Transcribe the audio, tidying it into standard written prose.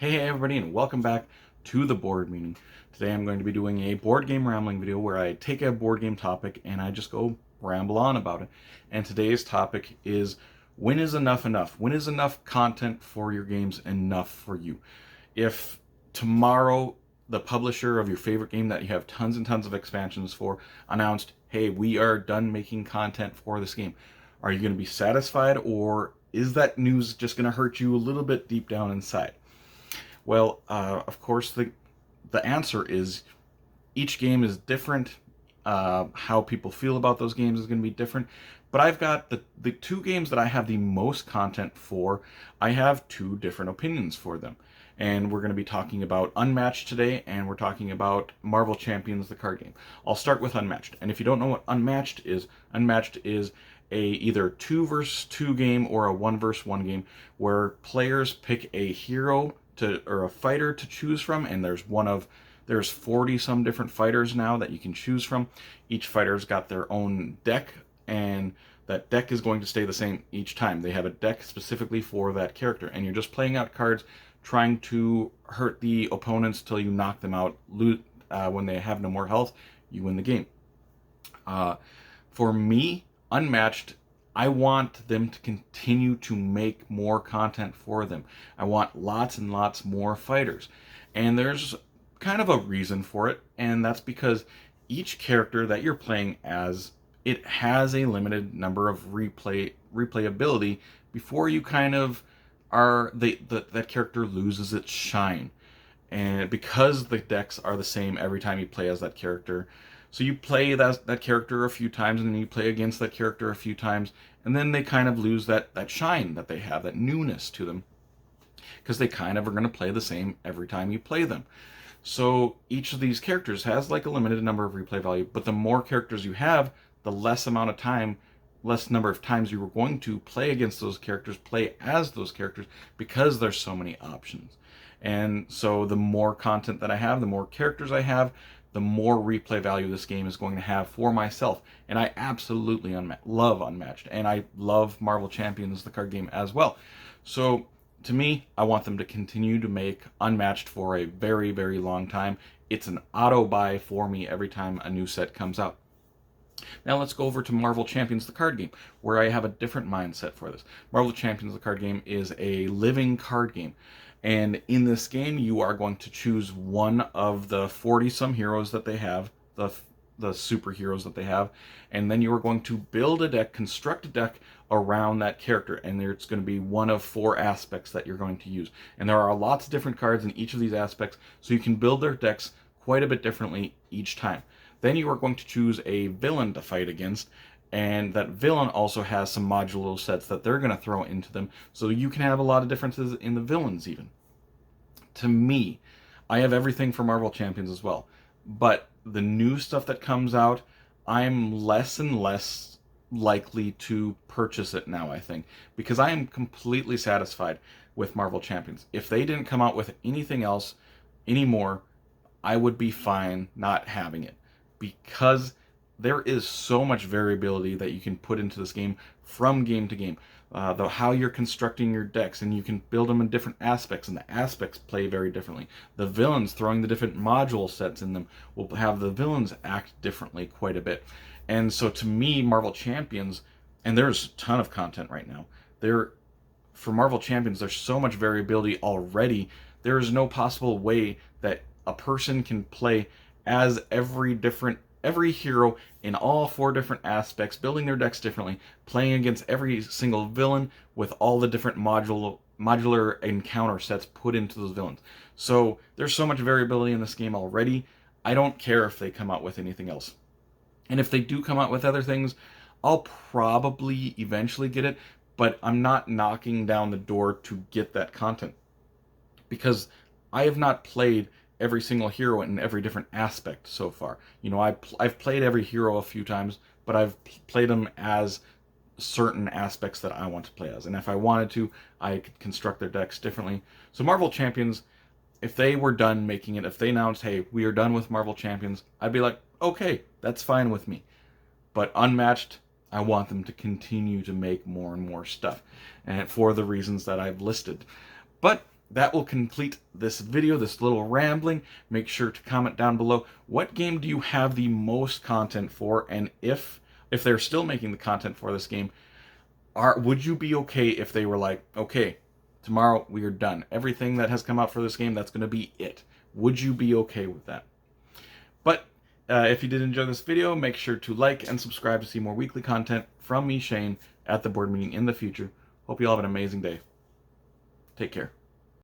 Hey everybody, and welcome back to the board meeting. Today I'm going to be doing a board game rambling video where I take a board game topic and I just go ramble on about it. And today's topic is, when is enough enough? When is enough content for your games enough for you? If tomorrow the publisher of your favorite game that you have tons and tons of expansions for announced, hey, we are done making content for this game, are you going to be satisfied, or is that news just going to hurt you a little bit deep down inside? Well, of course, the answer is each game is different. How people feel about those games is going to be different. But I've got the two games that I have the most content for. I have two different opinions for them. And we're going to be talking about Unmatched today, and we're talking about Marvel Champions, the card game. I'll start with Unmatched. And if you don't know what Unmatched is a either 2 versus 2 game or a 1 versus 1 game where players pick a hero or a fighter to choose from, and there's 40 some different fighters now that you can choose from. Each fighter's got their own deck, and that deck is going to stay the same each time. They have a deck specifically for that character, and you're just playing out cards, trying to hurt the opponents till you knock them out. When they have no more health, you win the game. For me, Unmatched, I want them to continue to make more content for them. I want lots and lots more fighters. And there's kind of a reason for it, and that's because each character that you're playing as, it has a limited number of replayability before you kind of that character loses its shine. And because the decks are the same every time you play as that character, so you play that character a few times, and then you play against that character a few times, and then they kind of lose that shine that they have, that newness to them, because they kind of are going to play the same every time you play them. So each of these characters has like a limited number of replay value, but the more characters you have, the less number of times you were going to play against those characters, play as those characters, because there's so many options. And so the more content that I have, the more characters I have, the more replay value this game is going to have for myself. And I absolutely love Unmatched, and I love Marvel Champions, the card game, as well. So to me, I want them to continue to make Unmatched for a very, very long time. It's an auto buy for me every time a new set comes out. Now let's go over to Marvel Champions, the card game, where I have a different mindset for this. Marvel Champions, the card game, is a living card game. And in this game, you are going to choose one of the 40-some heroes that they have, the superheroes that they have, and then you are going to build a deck, construct a deck around that character, and it's going to be one of 4 aspects that you're going to use. And there are lots of different cards in each of these aspects, so you can build their decks quite a bit differently each time. Then you are going to choose a villain to fight against, and that villain also has some modular sets that they're going to throw into them, so you can have a lot of differences in the villains even. To me, I have everything for Marvel Champions as well, but the new stuff that comes out, I'm less and less likely to purchase it now, I think, because I am completely satisfied with Marvel Champions. If they didn't come out with anything else anymore, I would be fine not having it, because there is so much variability that you can put into this game from game to game. How you're constructing your decks, and you can build them in different aspects, and the aspects play very differently. The villains, throwing the different module sets in them, will have the villains act differently quite a bit. And so to me, Marvel Champions, and there's a ton of content right now, for Marvel Champions, there's so much variability already. There is no possible way that a person can play as every hero in all 4 different aspects, building their decks differently, playing against every single villain with all the different modular encounter sets put into those villains. So there's so much variability in this game already. I don't care if they come out with anything else. And if they do come out with other things, I'll probably eventually get it, but I'm not knocking down the door to get that content, because I have not played every single hero in every different aspect so far. I've played every hero a few times, but I've played them as certain aspects that I want to play as. And if I wanted to, I could construct their decks differently. So Marvel Champions, if they were done making it, if they announced, hey, we are done with Marvel Champions, I'd be like, okay, that's fine with me. But Unmatched, I want them to continue to make more and more stuff, and for the reasons that I've listed. But that will complete this video, this little rambling. Make sure to comment down below, what game do you have the most content for, and if they're still making the content for this game, would you be okay if they were like, okay, tomorrow we are done. Everything that has come out for this game, that's going to be it. Would you be okay with that? But if you did enjoy this video, make sure to like and subscribe to see more weekly content from me, Shane, at the board meeting in the future. Hope you all have an amazing day. Take care.